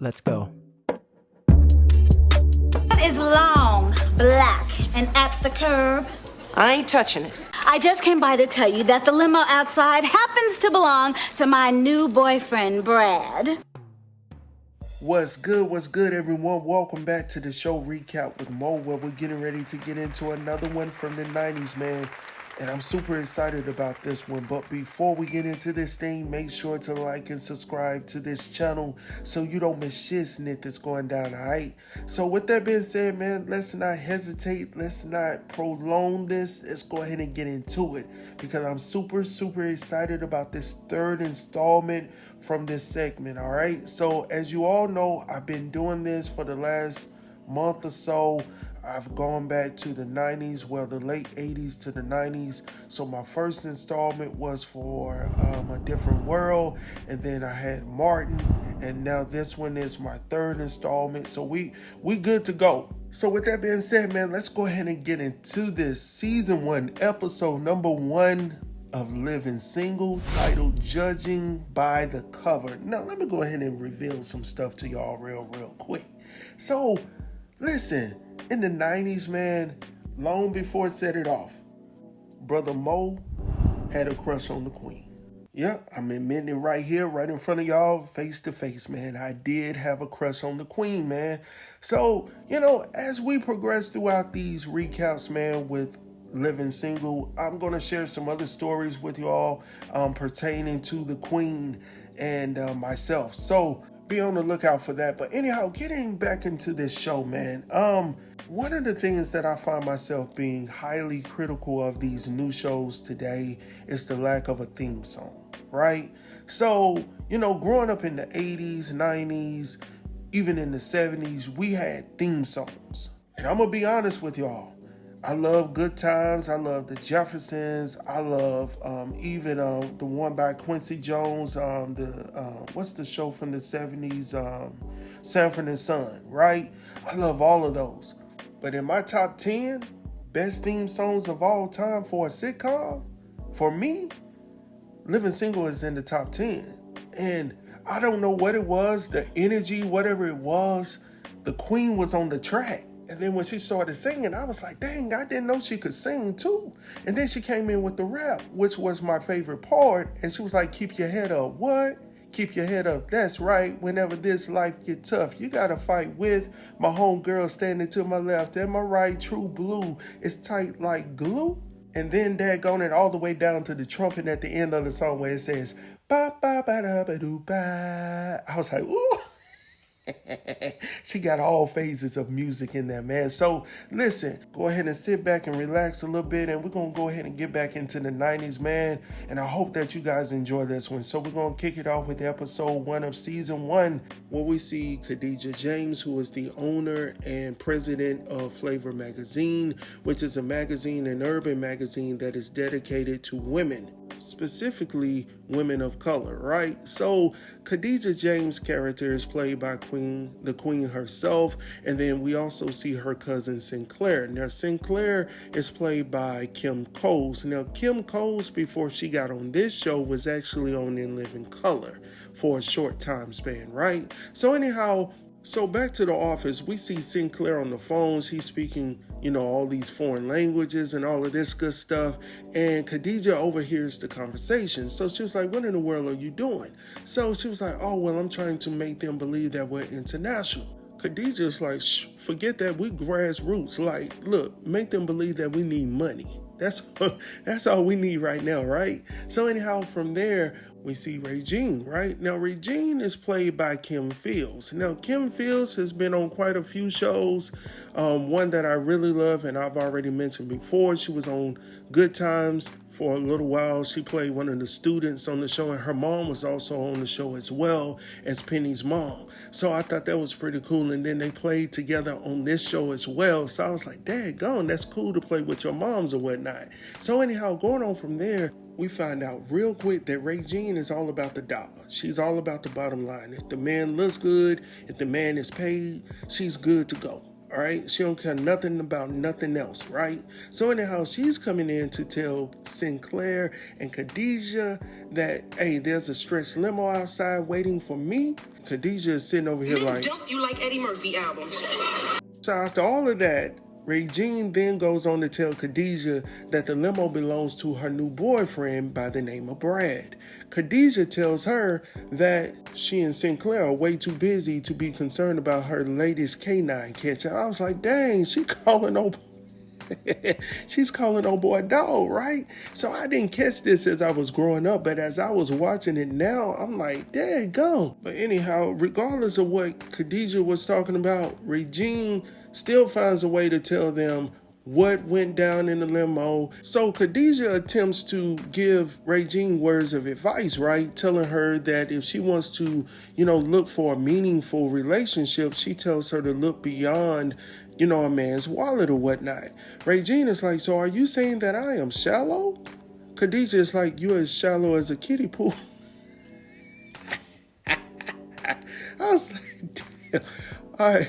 Let's go. It is long, black, and at the curb. I ain't touching it. I just came by to tell you that the limo outside happens to belong to my new boyfriend, Brad. What's good, everyone? Welcome back to the show Recap with Mo, where we're getting ready to get into another one from the 90s, man. And I'm super excited about this one. But before we get into this thing, make sure to like and subscribe to this channel so you don't miss shit that's going down, all right? So with that being said, man, let's not hesitate. Let's not prolong this. Let's go ahead and get into it because I'm super excited about this third installment from this segment, all right? So as you all know, I've been doing this for the last month or so. I've gone back to the 90s, well, the late 80s to the 90s. So my first installment was for A Different World, and then I had Martin, and now this one is my third installment. So we good to go. So with that being said, man, let's go ahead and get into this season 1, episode number 1 of Living Single, titled Judging by the Cover. Now, let me go ahead and reveal some stuff to y'all real quick. So, listen, in the 90s, man, long before Set It Off, Brother Mo had a crush on the Queen. Yeah, I'm admitting it right here, right in front of y'all, face to face, man. I did have a crush on the Queen, man. So, you know, as we progress throughout these recaps, man, with Living Single, I'm going to share some other stories with y'all pertaining to the Queen and myself. So be on the lookout for that. But anyhow, getting back into this show, man, one of the things that I find myself being highly critical of these new shows today is the lack of a theme song, right? So, you know, growing up in the 80s, 90s, even in the 70s, we had theme songs. And I'm going to be honest with y'all. I love Good Times. I love the Jeffersons. I love even the one by Quincy Jones. What's the show from the 70s? Sanford and Son, right? I love all of those. But in my top 10 best theme songs of all time for a sitcom, for me, Living Single is in the top 10. And I don't know what it was, the energy, whatever it was, the Queen was on the track. And then when she started singing, I was like, dang, I didn't know she could sing too. And then she came in with the rap, which was my favorite part. And she was like, keep your head up. What? Keep your head up. That's right. Whenever this life get tough, you got to fight with my homegirl standing to my left and my right. True blue is tight like glue. And then daggone it all the way down to the trumpet at the end of the song where it says, ba ba ba da ba doo ba. I was like, ooh. She got all phases of music in there, man. So listen, go ahead and sit back and relax a little bit, and we're going to go ahead and get back into the 90s, man. And I hope that you guys enjoy this one. So we're going to kick it off with episode 1 of season 1, where we see Khadijah James, who is the owner and president of Flavor Magazine, which is a magazine, an urban magazine that is dedicated to women, specifically women of color, right? So Khadijah James' character is played by the Queen herself, and then we also see her cousin Sinclair. Now Sinclair is played by Kim Coles. Now Kim Coles, before she got on this show, was actually on In Living Color for a short time span, right? So anyhow, so back to the office, we see Sinclair on the phone. She's speaking, you know, all these foreign languages and all of this good stuff. And Khadijah overhears the conversation. So she was like, what in the world are you doing? So she was like, oh, well, I'm trying to make them believe that we're international. Khadijah's like, forget that, we grassroots. Like, look, make them believe that we need money. That's all we need right now, right? So anyhow, from there, we see Regine, right? Now, Regine is played by Kim Fields. Now, Kim Fields has been on quite a few shows. One that I really love, and I've already mentioned before, she was on Good Times for a little while. She played one of the students on the show, and her mom was also on the show as well as Penny's mom. So I thought that was pretty cool. And then they played together on this show as well. So I was like, daggone, that's cool to play with your moms or whatnot. So anyhow, going on from there, we find out real quick that Regine is all about the dollar. She's all about the bottom line. If the man looks good, if the man is paid, she's good to go. All right, she don't care nothing about nothing else, right? So anyhow, she's coming in to tell Sinclair and Khadijah that, hey, there's a stretch limo outside waiting for me. Khadijah is sitting over here like, don't you like Eddie Murphy albums? so after all of that, Regine then goes on to tell Khadijah that the limo belongs to her new boyfriend by the name of Brad. Khadijah tells her that she and Sinclair are way too busy to be concerned about her latest canine catch. And I was like, dang, she's calling old boy dog, right? So I didn't catch this as I was growing up, but as I was watching it now, I'm like, daggone. But anyhow, regardless of what Khadijah was talking about, Regine still finds a way to tell them what went down in the limo. So Khadijah attempts to give Regine words of advice, right? Telling her that if she wants to, look for a meaningful relationship, she tells her to look beyond, a man's wallet or whatnot. Regine is like, so are you saying that I am shallow? Khadijah is like, you're as shallow as a kiddie pool. I was like, damn. All right.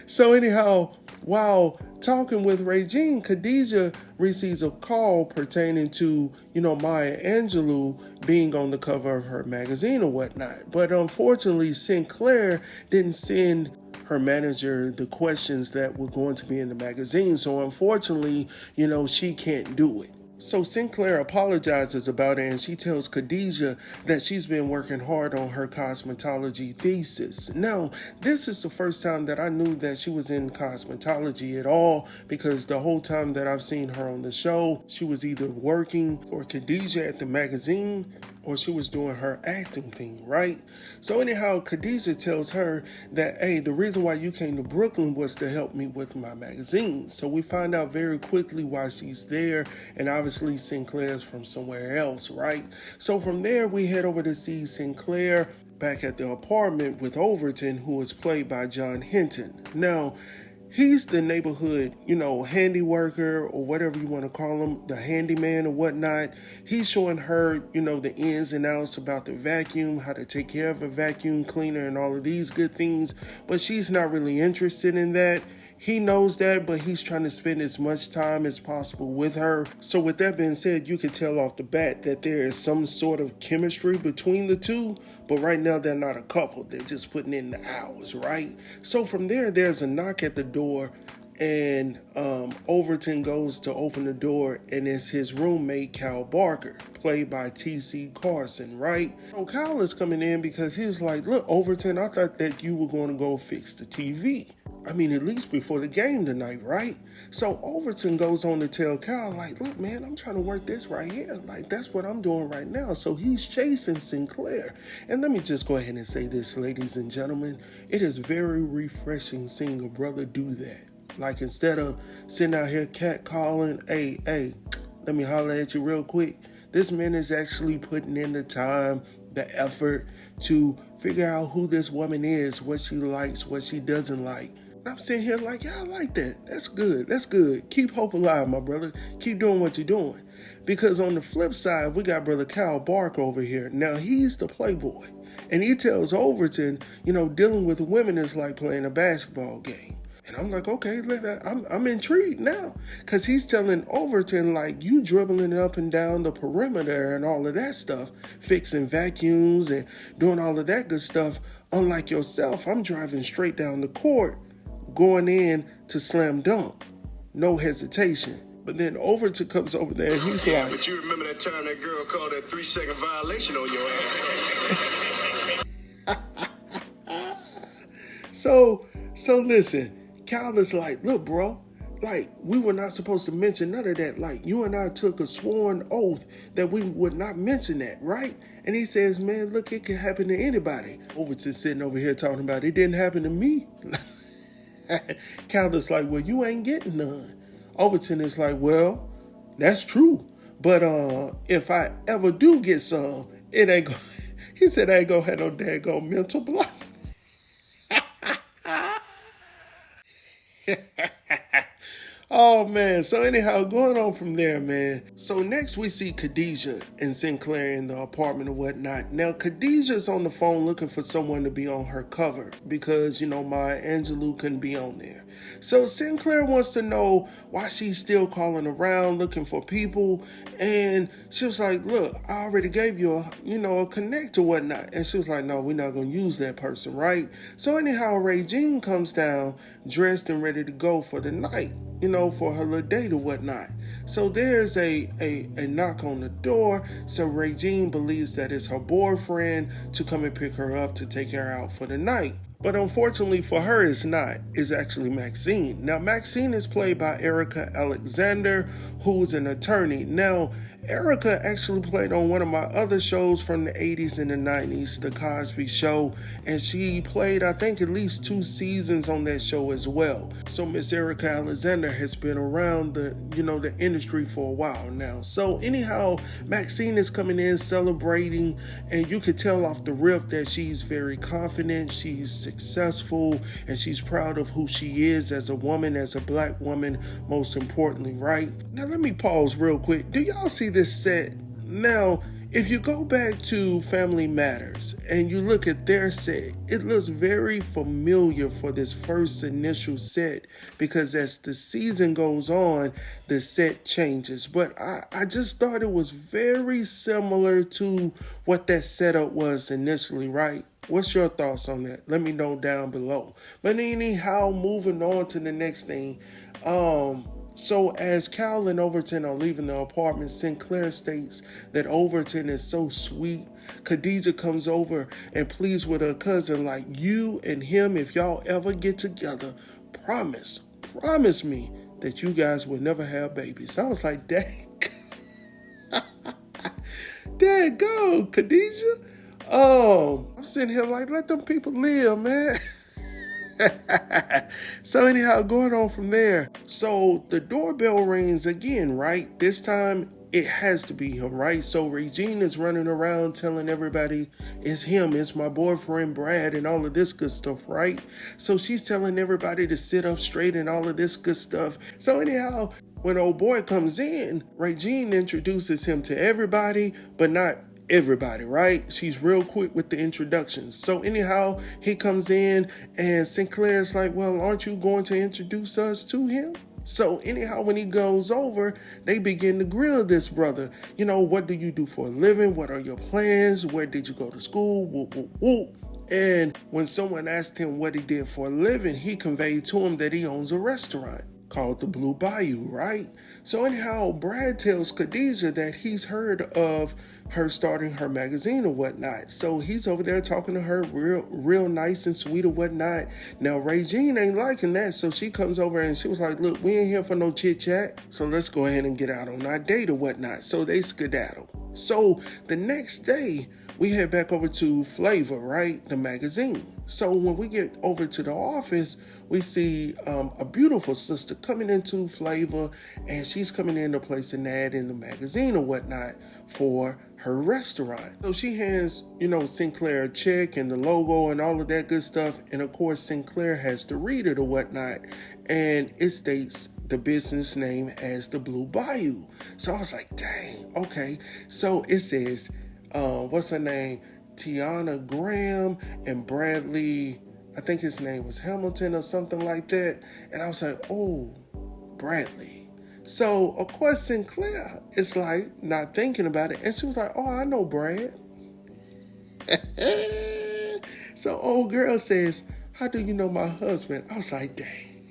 So anyhow, while talking with Regine, Khadijah receives a call pertaining to, Maya Angelou being on the cover of her magazine or whatnot. But unfortunately, Sinclair didn't send her manager the questions that were going to be in the magazine. So unfortunately, she can't do it. So Sinclair apologizes about it, and she tells Khadijah that she's been working hard on her cosmetology thesis. Now, this is the first time that I knew that she was in cosmetology at all, because the whole time that I've seen her on the show, she was either working for Khadijah at the magazine or she was doing her acting thing, right? So anyhow, Khadijah tells her that, hey, the reason why you came to Brooklyn was to help me with my magazine. So we find out very quickly why she's there, and obviously Sinclair's from somewhere else, right? So from there, we head over to see Sinclair back at the apartment with Overton, who is played by John Hinton. Now, he's the neighborhood, handy worker or whatever you want to call him, the handyman or whatnot. He's showing her, the ins and outs about the vacuum, how to take care of a vacuum cleaner and all of these good things. But she's not really interested in that. He knows that, but he's trying to spend as much time as possible with her. So with that being said, you can tell off the bat that there is some sort of chemistry between the two, but right now they're not a couple. They're just putting in the hours, right? So from there, there's a knock at the door, and Overton goes to open the door, and it's his roommate, Kyle Barker, played by T.C. Carson, right? So Kyle is coming in because he's like, look, Overton, I thought that you were going to go fix the TV. I mean, at least before the game tonight, right? So Overton goes on to tell Kyle, like, look, man, I'm trying to work this right here. Like, that's what I'm doing right now. So he's chasing Sinclair. And let me just go ahead and say this, ladies and gentlemen. It is very refreshing seeing a brother do that. Like, instead of sitting out here catcalling, hey, let me holler at you real quick. This man is actually putting in the time, the effort to figure out who this woman is, what she likes, what she doesn't like. I'm sitting here like, yeah, I like that. That's good. That's good. Keep hope alive, my brother. Keep doing what you're doing. Because on the flip side, we got brother Kyle Barker over here. Now, he's the playboy. And he tells Overton, dealing with women is like playing a basketball game. And I'm like, okay, I'm intrigued now. Because he's telling Overton, like, you dribbling up and down the perimeter and all of that stuff, fixing vacuums and doing all of that good stuff. Unlike yourself, I'm driving straight down the court, going in to slam dunk. No hesitation. But then Overton comes over there and he's like, but you remember that time that girl called that 3-second violation on your ass. So listen, Kyle is like, look, bro, like, we were not supposed to mention none of that. Like, you and I took a sworn oath that we would not mention that, right? And he says, man, look, it can happen to anybody. Overton sitting over here talking about it didn't happen to me. Kyle is like, well, you ain't getting none. Overton is like, well, that's true. But if I ever do get some, it ain't gonna, he said, I ain't gonna have no daggone mental block. Oh man, so anyhow, going on from there, man. So next we see Khadijah and Sinclair in the apartment or whatnot. Now Khadijah's on the phone looking for someone to be on her cover because, Maya Angelou couldn't be on there. So Sinclair wants to know why she's still calling around looking for people. And she was like, look, I already gave you a connect or whatnot. And she was like, no, we're not going to use that person, right? So anyhow, Regine comes down dressed and ready to go for the night, for her little date or whatnot. So there's a knock on the door. So Regine believes that it's her boyfriend to come and pick her up to take her out for the night. But unfortunately for her, it's not. It's actually Maxine. Now, Maxine is played by Erika Alexander, who's an attorney. Now, Erika actually played on one of my other shows from the 80s and the 90s, The Cosby Show, and she played, I think, at least 2 seasons on that show as well. So Miss Erika Alexander has been around the industry for a while now. So anyhow, Maxine is coming in celebrating, and you could tell off the rip that she's very confident, she's successful, and she's proud of who she is as a woman, as a black woman, most importantly, right? Now let me pause real quick. Do y'all see this set? Now, if you go back to Family Matters and you look at their set, it looks very familiar for this first initial set because as the season goes on, the set changes. But I just thought it was very similar to what that setup was initially, right? What's your thoughts on that? Let me know down below. But anyhow, moving on to the next thing. So as Cal and Overton are leaving the apartment, Sinclair states that Overton is so sweet. Khadijah comes over and pleads with her cousin, like, you and him, if y'all ever get together, promise me that you guys will never have babies. I was like, dang. Dang, go, Khadijah. I'm sitting here like, let them people live, man. So anyhow, going on from there. So the doorbell rings again, right? This time it has to be him, right? So Regine is running around telling everybody it's him, it's my boyfriend Brad and all of this good stuff, right? So she's telling everybody to sit up straight and all of this good stuff. So anyhow, when old boy comes in, Regine introduces him to everybody, but not everybody, right? She's real quick with the introductions. So anyhow, he comes in and Sinclair's like, well, aren't you going to introduce us to him? So anyhow, when he goes over, they begin to grill this brother. What do you do for a living? What are your plans? Where did you go to school? Whoop, whoop, whoop. And when someone asked him what he did for a living, he conveyed to him that he owns a restaurant called the Blue Bayou, right? So anyhow, Brad tells Khadijah that he's heard of her starting her magazine or whatnot. So he's over there talking to her real nice and sweet or whatnot. Now Regine ain't liking that, so she comes over and she was like, look, we ain't here for no chit chat, so let's go ahead and get out on our date or whatnot. So they skedaddle. So the next day, we head back over to Flavor, right? The magazine. So when we get over to the office, we see a beautiful sister coming into Flavor, and she's coming in to place an ad in the magazine or whatnot for her restaurant. So she hands, Sinclair a check and the logo and all of that good stuff. And of course, Sinclair has to read it or whatnot. And it states the business name as the Blue Bayou. So I was like, dang, okay. So it says, what's her name? Tiana Graham and Bradley, I think his name was Hamilton or something like that. And I was like, oh, Bradley. So, of course, Sinclair is like not thinking about it. And she was like, oh, I know Brad. So old girl says, how do you know my husband? I was like, dang.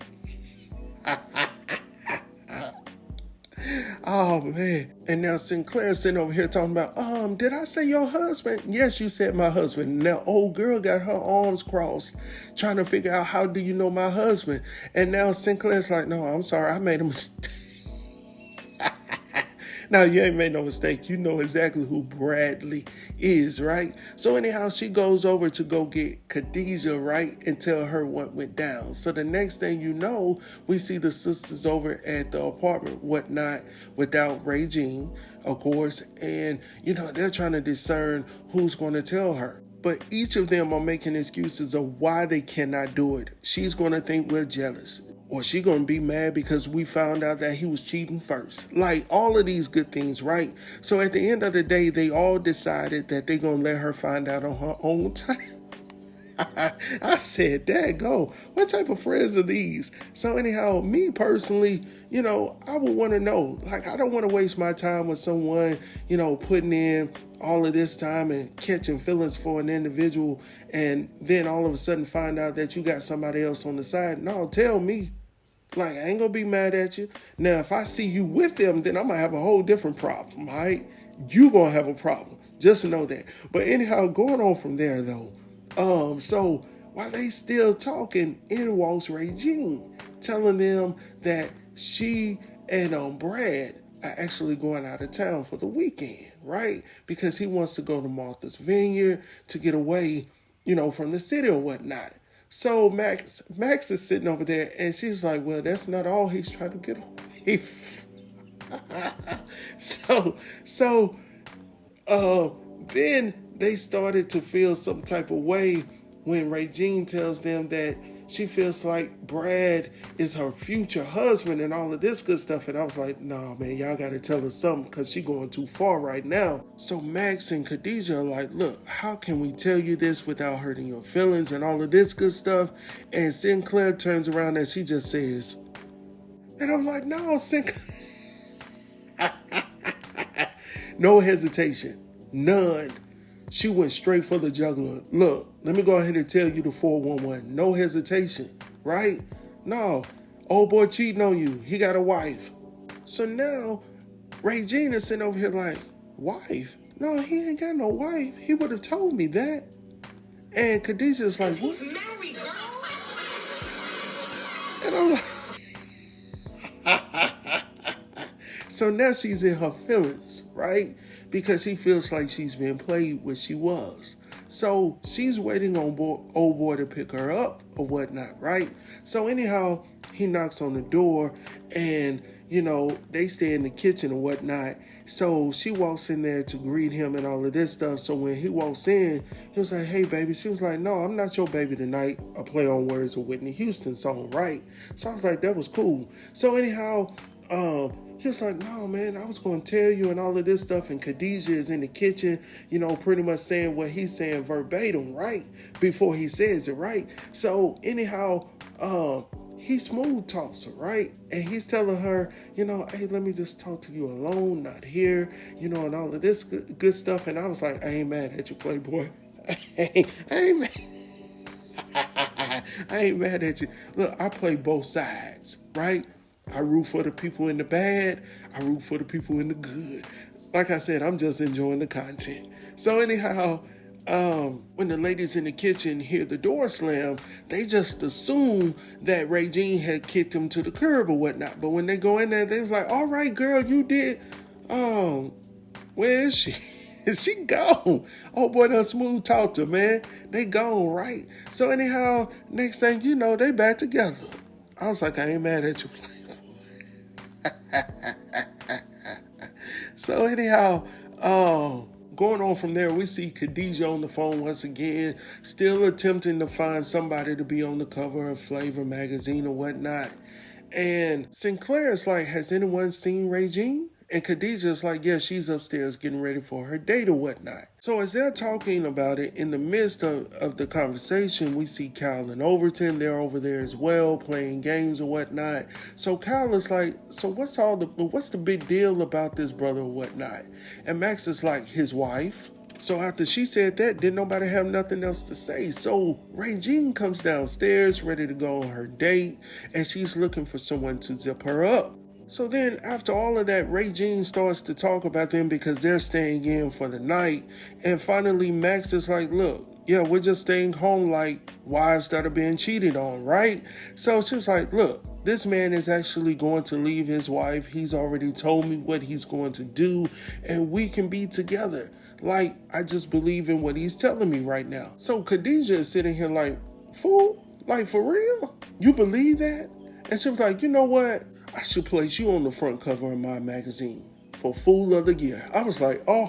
Oh, man. And now Sinclair's sitting over here talking about, did I say your husband? Yes, you said my husband. Now, old girl got her arms crossed, trying to figure out, how do you know my husband? And now Sinclair's like, no, I'm sorry, I made a mistake. Now, you ain't made no mistake. You know exactly who Bradley is, right? So anyhow, she goes over to go get Khadijah, right, and tell her what went down. So the next thing you know, we see the sisters over at the apartment, whatnot, without Regine, of course. And, they're trying to discern who's going to tell her. But each of them are making excuses of why they cannot do it. She's going to think we're jealous. Or she gonna be mad because we found out that he was cheating first. Like, all of these good things, right? So at the end of the day, they all decided that they gonna let her find out on her own time. I said, daggone, what type of friends are these? So anyhow, me personally, I would want to know. Like, I don't want to waste my time with someone, putting in all of this time and catching feelings for an individual, and then all of a sudden find out that you got somebody else on the side. No, tell me. Like, I ain't gonna be mad at you. Now, if I see you with them, then I'm gonna have a whole different problem, all right? You gonna have a problem. Just know that. But anyhow, going on from there, though, so while they still talking, in walks Regine, telling them that she and Brad are actually going out of town for the weekend, right? Because he wants to go to Martha's Vineyard to get away, from the city or whatnot. So Max is sitting over there, and she's like, well, that's not all he's trying to get away from. Then they started to feel some type of way when Regine tells them that she feels like Brad is her future husband and all of this good stuff. And I was like, nah, man, y'all got to tell her something because she's going too far right now. So Max and Khadijah are like, look, how can we tell you this without hurting your feelings and all of this good stuff? And Sinclair turns around and she just says, and I'm like, no, Sinclair. No hesitation. None. She went straight for the jugular. Look, let me go ahead and tell you the 411. No hesitation, right? No, old boy cheating on you. He got a wife. So now, Regine is sitting over here like, wife? No, he ain't got no wife. He would have told me that. And Khadijah's like, what? He's married, girl. And I'm like, so now she's in her feelings, right? Because he feels like she's been played where she was. So she's waiting on old boy to pick her up or whatnot, right? So anyhow, he knocks on the door and, they stay in the kitchen or whatnot. So she walks in there to greet him and all of this stuff. So when he walks in, he was like, hey, baby. She was like, no, I'm not your baby tonight. A play on words of Whitney Houston song, right? So I was like, that was cool. So anyhow, he was like, no, man, I was going to tell you and all of this stuff. And Khadijah is in the kitchen, pretty much saying what he's saying verbatim, right? Before he says it, right? So anyhow, he smooth talks her, right? And he's telling her, hey, let me just talk to you alone, not here, and all of this good stuff. And I was like, I ain't mad at you, Playboy. I ain't mad. I ain't mad at you. Look, I play both sides, right? I root for the people in the bad. I root for the people in the good. Like I said, I'm just enjoying the content. So anyhow, when the ladies in the kitchen hear the door slam, they just assume that Regine had kicked him to the curb or whatnot. But when they go in there, they was like, all right, girl, you did. Where is she? She gone. Oh boy, done smooth talked her, man. They gone, right? So anyhow, next thing you know, they back together. I was like, I ain't mad at you, Playboy. So anyhow, going on from there, we see Khadijah on the phone once again, still attempting to find somebody to be on the cover of Flavor magazine or whatnot. And Sinclair's like, has anyone seen Regine? And Khadijah's like, yeah, she's upstairs getting ready for her date or whatnot. So as they're talking about it, in the midst of the conversation, we see Kyle and Overton. They're over there as well, playing games or whatnot. So Kyle is like, so what's the big deal about this brother or whatnot? And Max is like, his wife. So after she said that, didn't nobody have nothing else to say. So Regine comes downstairs, ready to go on her date, and she's looking for someone to zip her up. So then after all of that, Regine starts to talk about them because they're staying in for the night. And finally, Max is like, look, yeah, we're just staying home like wives that are being cheated on, right? So she was like, look, this man is actually going to leave his wife. He's already told me what he's going to do, and we can be together. Like, I just believe in what he's telling me right now. So Khadijah is sitting here like, fool? Like, for real? You believe that? And she was like, you know what? I should place you on the front cover of my magazine for Fool of the Year. I was like, oh.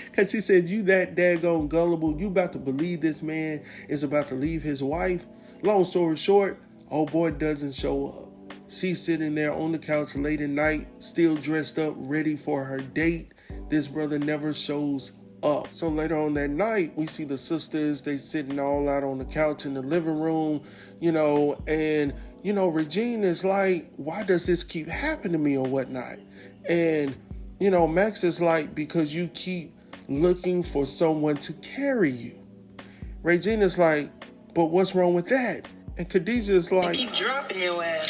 Because she said, you that daggone gullible. You about to believe this man is about to leave his wife? Long story short, old boy doesn't show up. She's sitting there on the couch late at night, still dressed up, ready for her date. This brother never shows up. So later on that night, we see the sisters, they sitting all out on the couch in the living room, and, Regine is like, why does this keep happening to me or whatnot? And, Max is like, because you keep looking for someone to carry you. Regine is like, but what's wrong with that? And Khadijah is like, Keep dropping your ass.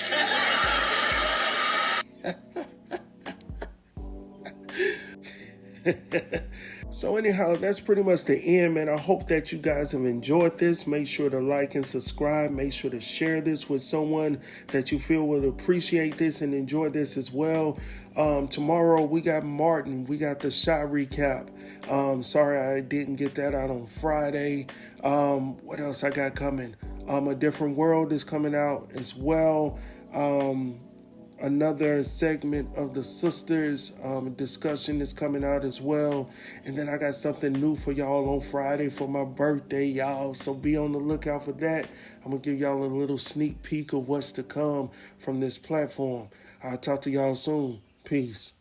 So anyhow, that's pretty much the end, man. I hope that you guys have enjoyed this. Make sure to like and subscribe. Make sure to share this with someone that you feel will appreciate this and enjoy this as well. Tomorrow we got Martin. We got the shot recap. Sorry I didn't get that out on Friday. What else I got coming? A Different World is coming out as well. Another segment of the sisters discussion is coming out as well. And then I got something new for y'all on Friday for my birthday, y'all. So be on the lookout for that. I'm going to give y'all a little sneak peek of what's to come from this platform. I'll talk to y'all soon. Peace.